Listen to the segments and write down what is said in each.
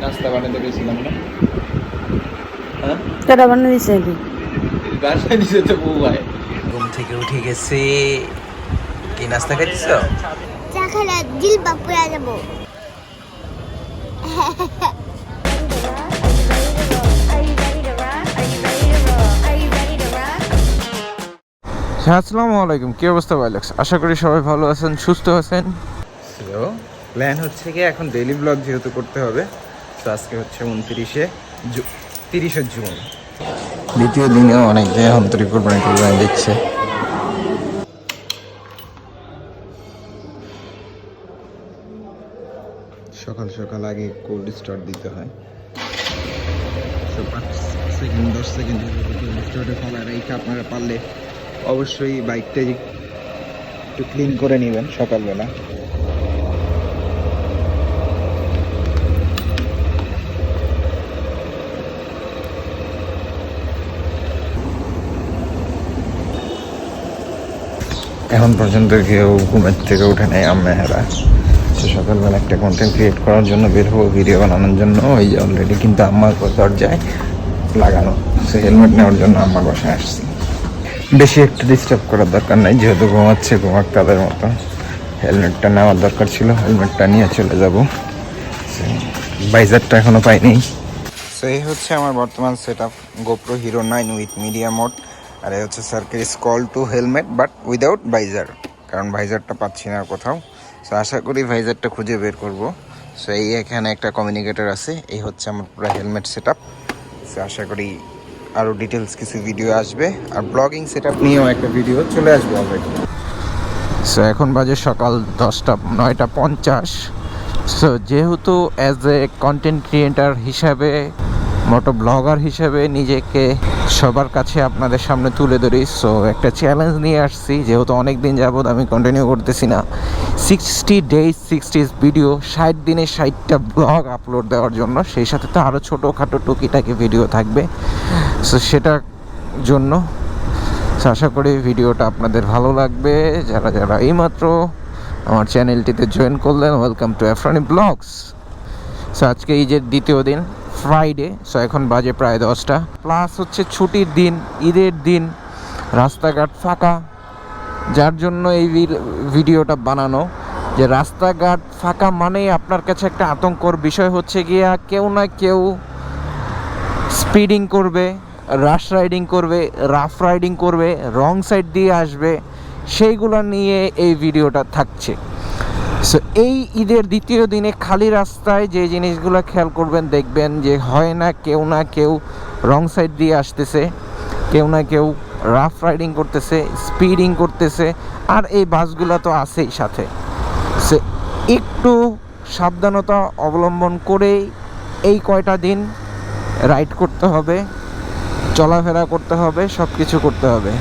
নাস্তা বানাতে গেছিলাম না, হ্যাঁ কেডা বানিয়ে দিছে বানাই দিছে তো বউ ভাই। ঘুম থেকে উঠে গেছে, কি নাস্তা খাইতেছ? চা খেলে দিল বাপুরা যাবো। আসসালামু আলাইকুম, কি অবস্থা ভাইলক্স? আশা করি সবাই ভালো আছেন, সুস্থ আছেন। তো প্ল্যান হচ্ছে কি এখন ডেইলি ব্লগ যেহেতু করতে হবে, তো আজকে হচ্ছে 30শে জুন, দ্বিতীয় দিনেও অনেক জায়গায় অন্তরিক কোরবানি দিচ্ছে। সকাল সকাল আগে কোল্ড স্টার্ট দিতে হয়, 10 সেকেন্ড কোল্ড স্টার্টে ফেলার এইটা আপনারা পারলে অবশ্যই বাইকটা একটু ক্লিন করে নেবেন সকালবেলা। এখন পর্যন্ত কেউ ঘুমের থেকে উঠে নেই, আম্মেহারা। তো সকালবেলা একটা কন্টেন্ট ক্রিয়েট করার জন্য বের হবো, ভিডিও বানানোর জন্য। ওই যে অলরেডি কিন্তু আম্মার দরজায় লাগানো, সে হেলমেট নেওয়ার জন্য আম্মার বাসায় আসছি। বেশি একটু ডিস্টার্ব করার দরকার নাই, যেহেতু ঘুমাচ্ছে, ঘুমাক তাদের মতো। হেলমেটটা নেওয়ার দরকার ছিল, হেলমেটটা নিয়ে চলে যাব। বাইজারটা এখনো পাইনি। সো এই হচ্ছে আমার বর্তমান set up, GoPro hero 9 with media mod. আর এই হচ্ছে circle skull two helmet but without visor, কারণ ভাইজারটা পাচ্ছি না কোথাও। সো আশা করি ভাইজারটা খুঁজে বের করব। সো এই এখানে একটা কমিউনিকেটর আছে। এই হচ্ছে আমার পুরো হেলমেট সেট আপ। সো আশা করি আরও ডিটেলস কিছু ভিডিও আসবে, আর ব্লগিং সেট আপ নিয়েও একটা ভিডিও চলে আসবে অলরেডি। সো এখন বাজে সকাল 9:50। সো যেহেতু অ্যাজ এ কন্টেন্ট ক্রিয়েটার হিসাবে, মোটো ব্লগার হিসেবে নিজেকে সবার কাছে আপনাদের সামনে তুলে ধরি। সো একটা চ্যালেঞ্জ নিয়ে আসছি, যেহেতু অনেক দিন যাবৎ আমি কন্টিনিউ করতেছি না 60 ডেজ 60 ভিডিও, 60 দিনে 60টা ব্লগ আপলোড দেওয়ার জন্য। সেই সাথে তো আরও ছোটোখাটো টুকিটাকি ভিডিও থাকবে। সো সেটার জন্য আশা করি ভিডিওটা আপনাদের ভালো লাগবে। যারা যারা এইমাত্র আমার চ্যানেলটিতে জয়েন করলেন, ওয়েলকাম টু ফ্রনি ব্লগস। সো আজকে ঈদের দ্বিতীয় দিন, ফ্রাইডে। সো এখন বাজে প্রায় 10টা, প্লাস হচ্ছে ছুটির দিন, ঈদের দিন, রাস্তাঘাট ফাঁকা। যার জন্য এই ভিডিওটা বানানো, যে রাস্তাঘাট ফাঁকা মানেই আপনার কাছে একটা আতঙ্কর বিষয় হচ্ছে গিয়া কেউ না কেউ স্পিডিং করবে, রাশ রাইডিং করবে, রাফ রাইডিং করবে, রং সাইড দিয়ে আসবে, সেইগুলো নিয়ে এই ভিডিওটা থাকছে। সো এই ঈদের দ্বিতীয় দিনে খালি রাস্তায় যে জিনিসগুলো খেয়াল করবেন, দেখবেন যে হয় না কেউ রং সাইড দিয়ে আসতেছে, কেউ না কেউ রাফ রাইডিং করতেছে, স্পিডিং করতেছে, আর এই বাসগুলো তো আছেই সাথে। সো একটু সাবধানতা অবলম্বন করেই এই কয়টা দিন রাইড করতে হবে, চলাফেরা করতে হবে, সব কিছু করতে হবে।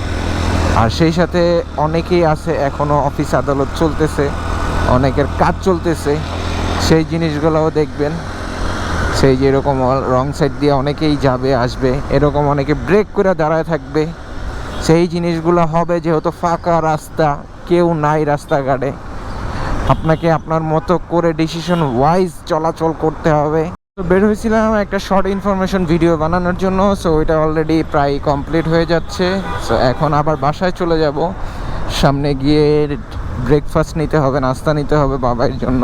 আর সেই সাথে অনেকেই আছে এখনও অফিস আদালত চলতেছে, অনেকের কাজ চলতেছে, সেই জিনিসগুলোও দেখবেন। সেই যেরকম রং সাইড দিয়ে অনেকেই যাবে আসবে, এরকম অনেকে ব্রেক করে দাঁড়ায় থাকবে, সেই জিনিসগুলো হবে। যেহেতু ফাঁকা রাস্তা, কেউ নাই রাস্তাঘাটে, আপনাকে আপনার মতো করে ডিসিশন ওয়াইজ চলাচল করতে হবে। তো বের হয়েছিলাম একটা শর্ট ইনফরমেশন ভিডিও বানানোর জন্য। সো ওইটা অলরেডি প্রায় কমপ্লিট হয়ে যাচ্ছে। সো এখন আবার বাসায় চলে যাব, সামনে গিয়ে ব্রেকফাস্ট নিতে হবে, নাস্তা নিতে হবে বাবাইয়ের জন্য।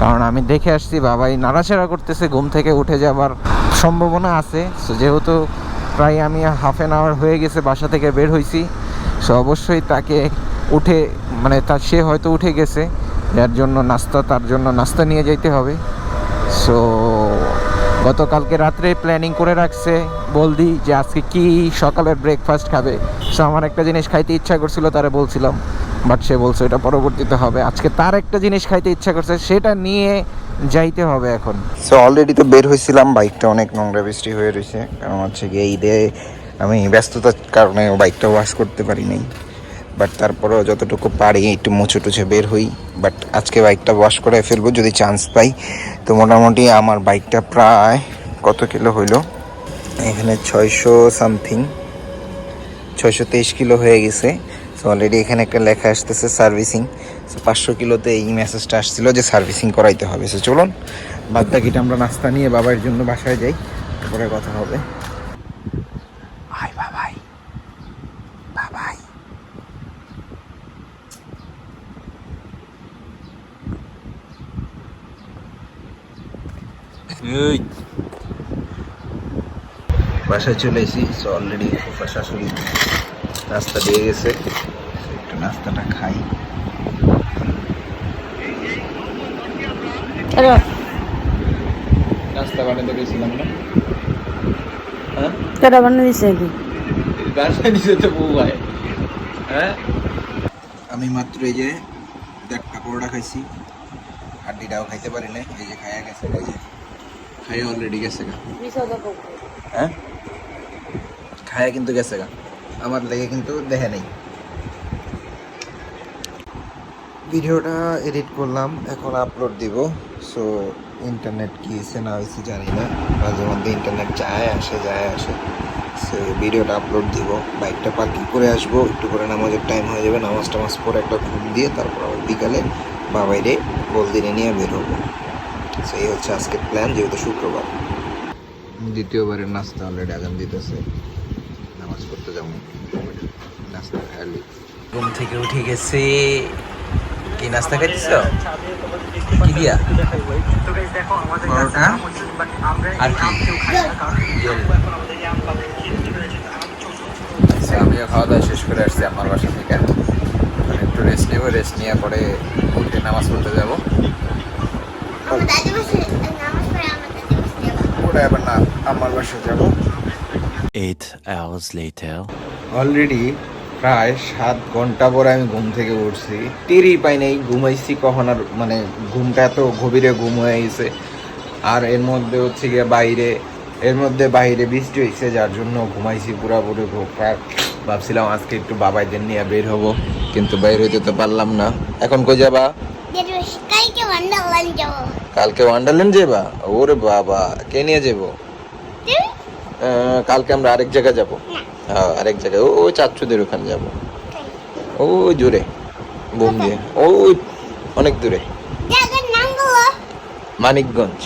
কারণ আমি দেখে আসছি বাবাই নাড়াচাড়া করতেছে, ঘুম থেকে উঠে যাবার সম্ভাবনা আছে। সো যেহেতু প্রায় আমি হাফ অ্যান আওয়ার হয়ে গেছে বাসা থেকে বের হয়েছি, সো অবশ্যই তাকে উঠে সে হয়তো উঠে গেছে, যার জন্য তার জন্য নাস্তা নিয়ে যেতে হবে। সো গতকালকে রাত্রে প্ল্যানিং করে রাখছে বলদি যে আজকে কি সকালের ব্রেকফাস্ট খাবে। সো আমার একটা জিনিস খাইতে ইচ্ছা করছিল, তারা বলছিলাম, বাট সে বলছে এটা পরবর্তীতে হবে। আজকে তার একটা জিনিস খাইতে ইচ্ছা করছে, সেটা নিয়ে যাইতে হবে এখন। সো অলরেডি তো বের হয়েছিলাম, বাইকটা অনেক নোংরা বৃষ্টি হয়ে রয়েছে, কারণ হচ্ছে গিয়ে ঈদে আমি ব্যস্ততার কারণে বাইকটা ওয়াশ করতে পারি নাই। বাট তারপরেও যতটুকু পারি একটু মুছে টুছে বের হই। বাট আজকে বাইকটা ওয়াশ করে ফেলবো যদি চান্স পাই। তো মোটামুটি আমার বাইকটা প্রায় কত কিলো হইলো, এখানে 600 সামথিং, 623 কিলো হয়ে গেছে। সো অলরেডি এখানে একটা লেখা আসতেছে সার্ভিসিং। সো 500 কিলোতে এই মেসেজটা আসছিল যে সার্ভিসিং করাইতে হবে। সো চলুন বাদ বাকিটা আমরা নাস্তা নিয়ে বাবার জন্য বাসায় যাই, তারপরে কথা হবে। হাই বাবাই, বাবাই। এই বাসায় চলে এসেছি। সো অলরেডি ফুফা শাশুড়ি নাস্তা দিয়ে গেছে, একটু নাস্তাটা খাই। নাস্তা বানাতে গেছিলাম না, হ্যাঁ কেটা বানিয়ে দিছে কি বাসায় নিচে তো বউ হয়। হ্যাঁ আমি মাত্র এই যে 1.5টা পরোটা খাইছি, হাড্ডিটাও খাইতে পারি না। এই যে খাইয়া গেছে, এই যে খাইয়া অলরেডি গেছে গা। হ্যাঁ খাইয়া কিন্তু গেছে গা, আমার লেগে কিন্তু দেখে নেই। ভিডিওটা এডিট করলাম, এখন আপলোড দিব। সো ইন্টারনেট কি হয়েছে না হয়েছে জানি না, মাঝে মধ্যে ইন্টারনেট যায় আসে। সো ভিডিওটা আপলোড দিব, বাইকটা পার্কিং করে আসবো, একটু করে নামাজের টাইম হয়ে যাবে, নামাজ পরে একটা ঘুম দিয়ে তারপর আবার বিকালে বাবাইরে বলদিনে নিয়ে বের হবো। সো এই হচ্ছে আজকের প্ল্যান, যেহেতু শুক্রবার। দ্বিতীয়বারের নাস্তা অলরেডি আজান দিতেছে, নামাজ পড়তে যাবো, নাস্তা খালি। ঘুম থেকে উঠে গেছে। কি নাস্তা খাইতেছ? কি দিয়া? পরোটা আর কি? আমিও খাওয়া দাওয়া শেষ করে আসছি আমার বাসা থেকে। একটু রেস্ট নেবো, রেস্ট নিয়ে পরে উঠে নামাজ পড়তে যাবো। ওটা আবার না আমার বাসায় যাবো। 8 hours later. অলরেডি প্রায় 7 ঘন্টা পরে আমি ঘুম থেকে উঠছি, টেরই পাই নাই ঘুমাইছি কখন। আর মানে ঘুমটা এত গভীরে ঘুম হয়ে গেছে। আর এর মধ্যে হচ্ছে গিয়ে বাইরে বৃষ্টি হয়েছে, যার জন্য ঘুমাইছি পুরাপুরি। ভাবছিলাম আজকে একটু বাবাইদের নিয়ে বের হবো, কিন্তু বাইর হইতে তো পারলাম না। এখন কই যাবা? কালকে ওয়ান্ডারল্যান্ড যাবা? ওরে বাবা, কে নিয়ে যাবো? কালকে আমরা আরেক জায়গায় যাবো। হ্যাঁ আরেক জায়গায়, ওই চাচ্চুদের ওখানে যাবো, ওই জোরে বোম দিয়ে, ওই অনেক দূরে, মানিকগঞ্জ।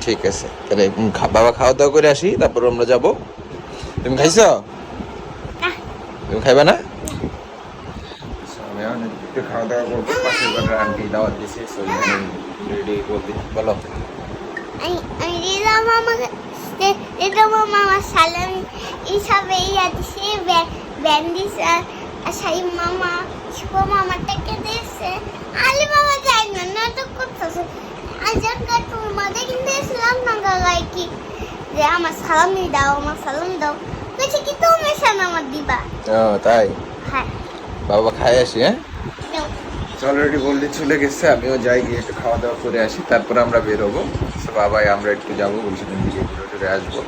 ঠিক আছে তাহলে বাবা খাওয়া দাওয়া করে আসি, তারপর আমরা যাবো। তুমি খাইছো? তুমি খাইবা না? একটু খাওয়া দাওয়া করবো, পাশের বাড়ির আন্টি দাওয়াত দিছে। রেডি বলতে বলো। মামা সালাম হিসাবে ব্যান্ডিস শাহিম মামা শিব মামা টাকে দিয়েছে। আলি মামা যাই না নাটক করতেছে। আজকে তোর মাঝে কিন্তু ইসলাম না গাই কি যে আমার সালাম দাও, আমার সালাম দাও। বলছে কি তুমি সালাম দিবা? ও তাই? হ্যাঁ বাবা খাই আসি। হ্যাঁ অলরেডি বললে চলে গেছে, আমিও যাই গিয়ে একটু খাওয়া দাওয়া করে আসি, তারপর আমরা বেরোবো। বাবাই আমরা একটু যাবো, বলছিলাম দিকে ঘুরে আসবো।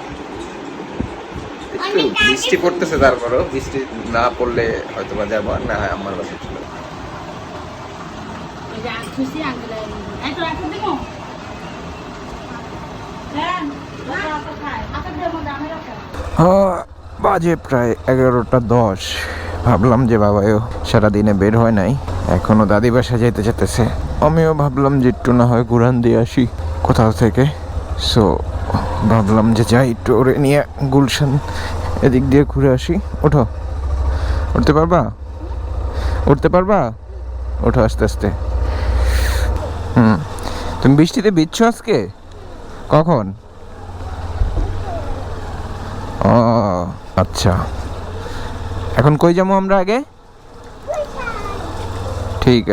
একটু বৃষ্টি পড়তেছে, তারপরও বৃষ্টি না পড়লে হয়তো বা যাবো, না হয় আমার বাসায় চলে যাবো। বাজে প্রায় 11:10। ভাবলাম যে বাবাও সারাদিনে বের হয় নাই, এখনো দাদি বাসা যাইতে যেতেছে। আমিও ভাবলাম যে একটু না হয় ঘুরান দিয়ে আসি কোথাও থেকে। সো ভাবলাম যে যাই একটু ওরে নিয়ে গুলশান এদিক দিয়ে ঘুরে আসি। ওঠো, উঠতে পারবা? ওঠো আস্তে আস্তে। তুমি বৃষ্টিতে ভিজছো আজকে? কখন? ও আচ্ছা, এখন কই যাবো আমরা আগে? ঠিক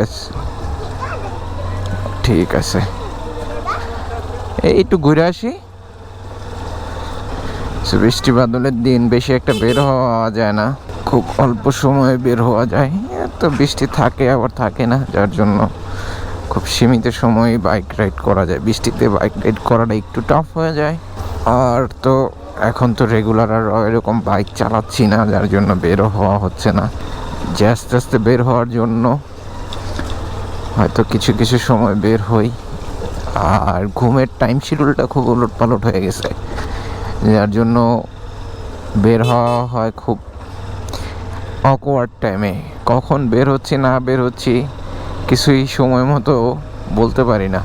আছে এই একটু ঘুরে আসি। বৃষ্টি বাদলের দিন বেশি একটা বের হওয়া যায় না, খুব অল্প সময়ে বের হওয়া যায়। তো বৃষ্টি থাকে আবার থাকে না, যার জন্য খুব সীমিত সময়ে বাইক রাইড করা যায়। বৃষ্টিতে বাইক রাইড করাটা একটু টাফ হয়ে যায়। আর তো এখন তো রেগুলার আর এরকম বাইক চালাচ্ছি না, যার জন্য বেরো হওয়া হচ্ছে না। যে আস্তে আস্তে বের হওয়ার জন্য হয়তো কিছু কিছু সময় বের হই। আর ঘুমের টাইম শিডিউলটা খুব উলটপালট হয়ে গেছে, যার জন্য বের হওয়া হয় খুব অকওয়ার্ড টাইমে। কখন বের হচ্ছি না বের হচ্ছি কিছুই সময় মতো বলতে পারি না।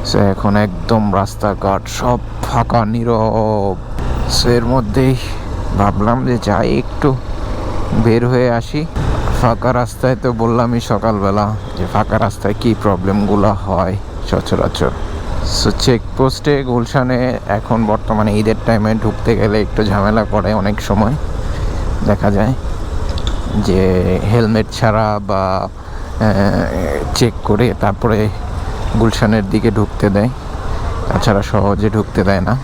সো এখন একদম রাস্তাঘাট সব ফাঁকা নীরব। সো এর মধ্যেই ভাবলাম যে যাই একটু বের হয়ে আসি। ফাঁকা রাস্তায় তো বললামই সকালবেলা যে ফাঁকা রাস্তায় কী প্রবলেমগুলো হয় সচরাচর। সো চেকপোস্টে গুলশানে এখন বর্তমানে ঈদের টাইমে ঢুকতে গেলে একটু ঝামেলা করে অনেক সময়। দেখা যায় যে হেলমেট ছাড়া বা চেক করে তারপরে গুলশানের দিকে ঢুকতে দেয়, তাছাড়া সহজে ঢুকতে দেয় না।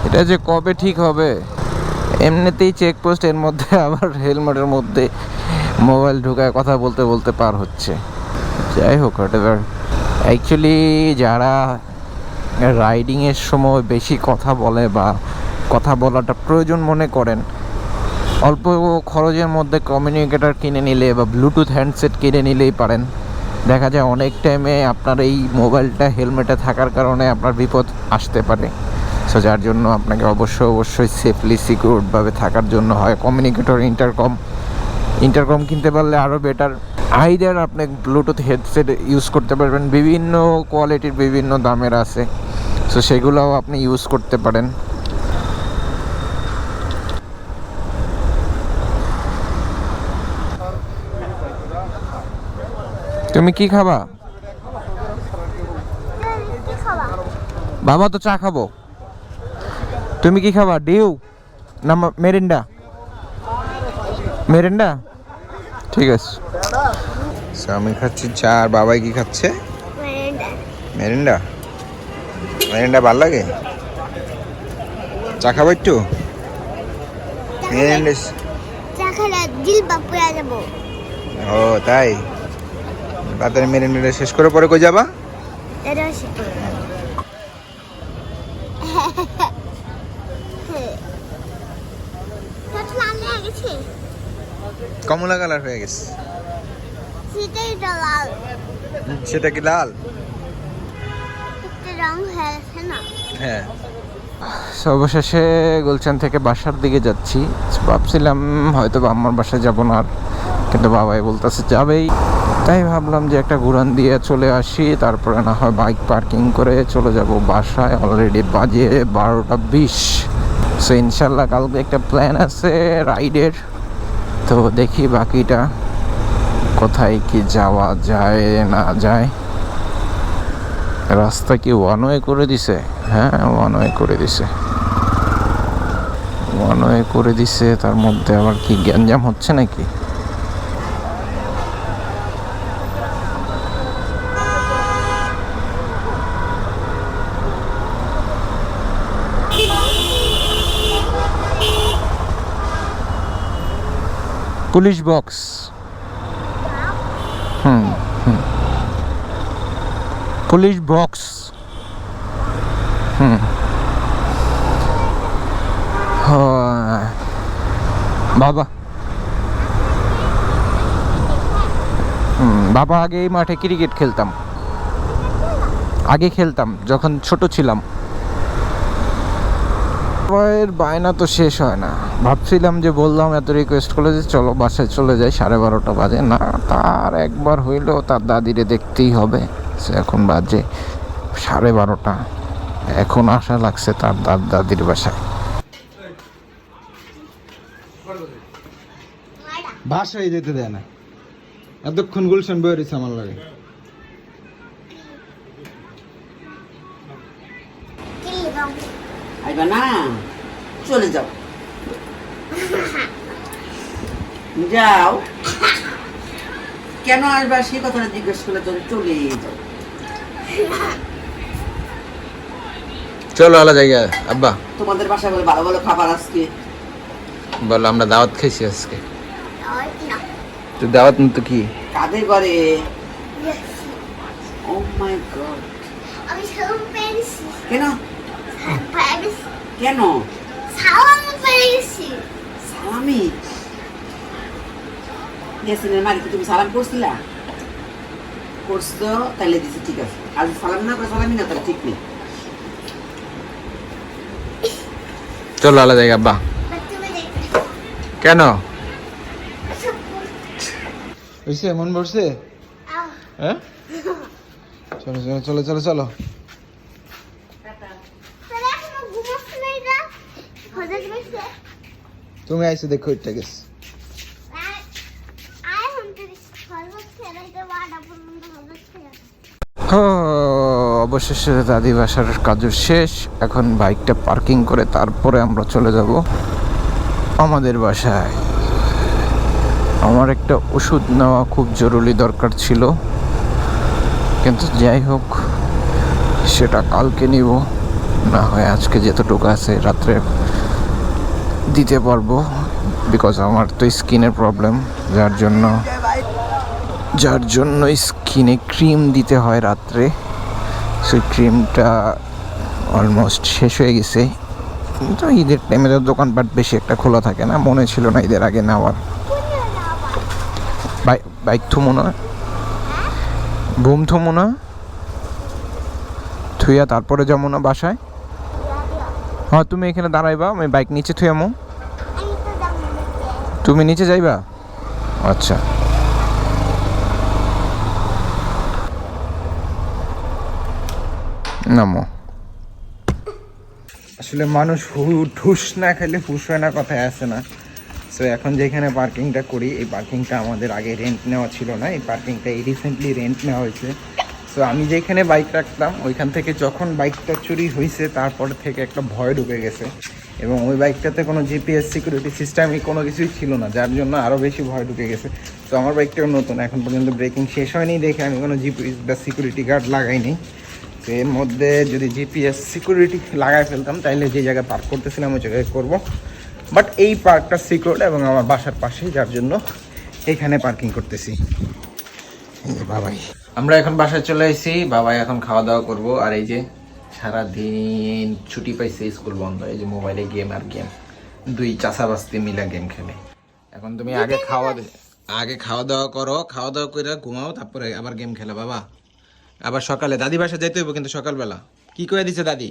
এটা যে কবে ঠিক হবে, এমনিতেই চেকপোস্ট, এর মধ্যে আবার হেলমেটের মধ্যে মোবাইল ঢুকায় কথা বলতে বলতে পার হচ্ছে। যাই হোক, হোয়াটএভার। অ্যাকচুয়ালি যারা রাইডিংয়ের সময় বেশি কথা বলে বা কথা বলাটা প্রয়োজন মনে করেন, অল্প খরচের মধ্যে কমিউনিকেটর কিনে নিলে বা ব্লুটুথ হ্যান্ডসেট কিনে নিলেই পারেন। দেখা যায় অনেক টাইমে আপনার এই মোবাইলটা হেলমেটে থাকার কারণে আপনার বিপদ আসতে পারে। সো যার জন্য আপনাকে অবশ্যই সেফলি সিকিউরভাবে থাকার জন্য হয় কমিউনিকেটর, ইন্টারকম কিনতে পারলে আরও বেটার। আইদার আপনি ব্লুটুথ হেডসেট ইউজ করতে পারবেন, বিভিন্ন কোয়ালিটির বিভিন্ন দামের আছে, সো সেগুলোও আপনি ইউজ করতে পারেন। তুমি কি খাবা? কি খাবা? বাবা তো চা খাবো। তুমি কি খাবা? ডিউ না মেরিন্ডা? মেরিন্ডা, ঠিক আছে। আমি খাচ্ছি চা, আর বাবাই কি খাচ্ছে? মেরিন্ডা। মেরিন্ডা ভাল লাগে? চা খাবো একটু? মেরিন্ডা। চা খেলে দিল বাপুয়া যাব। ও তাই, তাড়াতাড়ি মেরিন্ডাটা শেষ করে পরে কই যাবা? এটা শিখো। কমলা কালার হয়ে গেছে। সেটাই তো লাল। সেটা কি লাল? একটা রং হয়েছে না? হ্যাঁ। অবশেষে গুলশান থেকে বাসার দিকে যাচ্ছি। ভাবছিলাম হয়তো আমার বাসায় যাব না, কিন্তু বাবাই বলতেছে যাবেই, তাই ভাবলাম যে একটা ঘুরান দিয়ে চলে আসি, তারপরে না হয় বাইক পার্কিং করে চলে যাব বাসায়। অলরেডি বাজে 12:20। সো ইনশাল্লাহ কালকে একটা প্ল্যান আছে রাইডের, তো দেখি বাকিটা কোথায় কি যাওয়া যায় না যায়। রাস্তা কি ওয়ান ওয়ে করে দিছে? হ্যাঁ, ওয়ান ওয়ে করে দিছে। ওয়ান ওয়ে করে দিছে, তার মধ্যে আবার কি গ্যাঞ্জাম হচ্ছে নাকি? Police box. Police box. বাবা বাবা আগে এই মাঠে ক্রিকেট খেলতাম, আগে খেলতাম যখন ছোট ছিলাম। এর বায়না তো শেষ হয় না। ভাবছিলাম যে বললাম, এত রিকোয়েস্ট করলে যে চলো বাসায় চলে যাই, 12:30 বাজে না, তার একবার হইলেও তার দাদিরে দেখতেই হবে। সে এখন বাজে 12:30, এখন আশা লাগছে তার দাদির বাসায়। বাসায় যেতে দেয় না, এতক্ষণ গুলশান বয়ে রয়েছে আমার লাগে। আইবা না, চলে যাও। যাও, কেন আসবা সেই কথাটা জিজ্ঞেস করলে তো চলে যাও। চলো আলা জায়গা। আব্বা তোমাদের বাসায় বলে ভালো ভালো খাবার আজকে বলো, আমরা দাওয়াত খাইছি আজকে। তো দাওয়াত তো কি? কাদের ঘরে? ও মাই গড, আমি সালাম পেয়েছি। কেন কেন সালাম পেয়েছি? সালামি ইয়াসিনের মালিককে তুমি সালাম করছিলা? করছো তাইলে দিছি ঠিক আছে, আর সালামি না করে সালামি না তাহলে ঠিক নেই। চলো আলাদা জায়গা আব্বা। তুমি দেখো কেন? হইছে মন পড়ছে? হ্যাঁ চলো চলো চলো চলো চলো। তাহলে এখন ঘুমাচ্ছ না এটা হজে গেছে তুমি আইসো দেখো এটা গেছে। আয় হন্তে হজে ছেড়ে এটা বাড়া পর্যন্ত হজে ছেড়ে অবশেষে দাদি বাসার কাজ শেষ। এখন বাইকটা পার্কিং করে তারপরে আমরা চলে যাব আমাদের বাসায়। আমার একটা ওষুধ নেওয়া খুব জরুরি দরকার ছিল, কিন্তু যাই হোক সেটা কালকে নিব, না হয় আজকে যতটুকু আছে রাত্রে দিতে পারবো। বিকজ আমার তো স্কিনের প্রবলেম, যার জন্য স্কিনে ক্রিম দিতে হয় রাত্রে। সেই ক্রিমটা অলমোস্ট শেষ হয়ে গেছে। তো ঈদের টাইমে তো দোকানপাট বেশি একটা খোলা থাকে না, মনে ছিল না ঈদের আগে নেওয়ার। বাইক থুমো না, বুম থুমো না, থুইয়া তারপরে যাবো না বাসায়। হ্যাঁ তুমি এখানে দাঁড়াইবা, আমি বাইক নিচে থুয়ামো। আমি তো যাবো না তুমি নিচে যাইবা? আচ্ছা নামো। আসলে মানুষ ঠুস না খেলে হুশ হয় না, কথায় আসে না। সো এখন যেখানে পার্কিংটা করি, এই পার্কিংটা আমাদের আগে রেন্ট নেওয়া ছিল না, এই পার্কিংটা রিসেন্টলি রেন্ট নেওয়া হয়েছে। সো আমি যেখানে বাইক রাখতাম ওইখান থেকে যখন বাইকটা চুরি হয়েছে তারপর থেকে একটা ভয় ঢুকে গেছে, এবং ওই বাইকটাতে কোনো জিপিএস সিকিউরিটি সিস্টেমই কোনো কিছুই ছিল না, যার জন্য আরও বেশি ভয় ঢুকে গেছে। তো আমার বাইকটাও নতুন, এখন পর্যন্ত ব্রেকিং শেষ হয়নি দেখে আমি কোনো জিপিএস বা সিকিউরিটি গার্ড লাগাইনি। তো এর মধ্যে যদি জিপিএস সিকিউরিটি লাগাই ফেলতাম তাইলে যে জায়গায় পার্ক করতেছিলাম ওই জায়গায় করবো। বাট এই পার্কটা সিকিউরড এবং আমার বাসার পাশেই, যার জন্য এখানে পার্কিং করতেছি। বাবাই, আমরা এখন বাসায় চলে এসেছি। বাবাই এখন খাওয়া দাওয়া করবো। আর এই যে সারাদিন ছুটি পাইছে, স্কুল বন্ধ, এই যে মোবাইলে গেম আর গেম, দুই চাচা বাস্তি মিলা গেম খেলে। এখন তুমি আগে খাওয়া দাওয়া করো, খাওয়া দাওয়া করে ঘুমাও, তারপরে আবার গেম খেলা। বাবা আবার সকালে দাদি বাসা যাইতে হইব, কিন্তু সকালবেলা কি করে দিছে দাদি?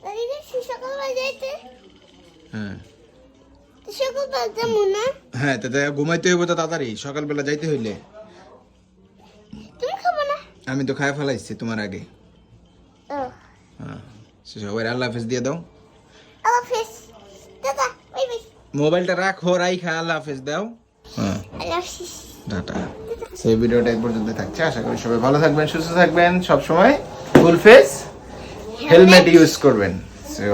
দাদি সকালবেলা যাইতে হ্যাঁ সকালবেলা যাবো না, হ্যাঁ, তো ঘুমাইতে হইব তো তাড়াতাড়ি, সকালবেলা যাইতে হইলে। তুমি খাবো না? আমি তো খায় ফেলাইছি তোমার আগে। হ্যাঁ, সবাই আল্লাহ হাফেজ দিয়ে দাও। আল্লাহ হাফেজ, টাটা, বাই বাই। মোবাইলটা রাখো, রাইখা আল্লাহ হাফেজ দাও। হ্যাঁ আল্লাহ হাফেজ, টাটা। সেই ভিডিওটা এই পর্যন্ত থাকছে। আশা করি সবাই ভালো থাকবেন, সুস্থ থাকবেন, সবসময় ফুল ফেস হেলমেট ইউজ করবেন। সো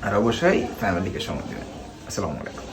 আর অবশ্যই ফ্যামিলিকে সময় দেবেন। আসসালামু আলাইকুম।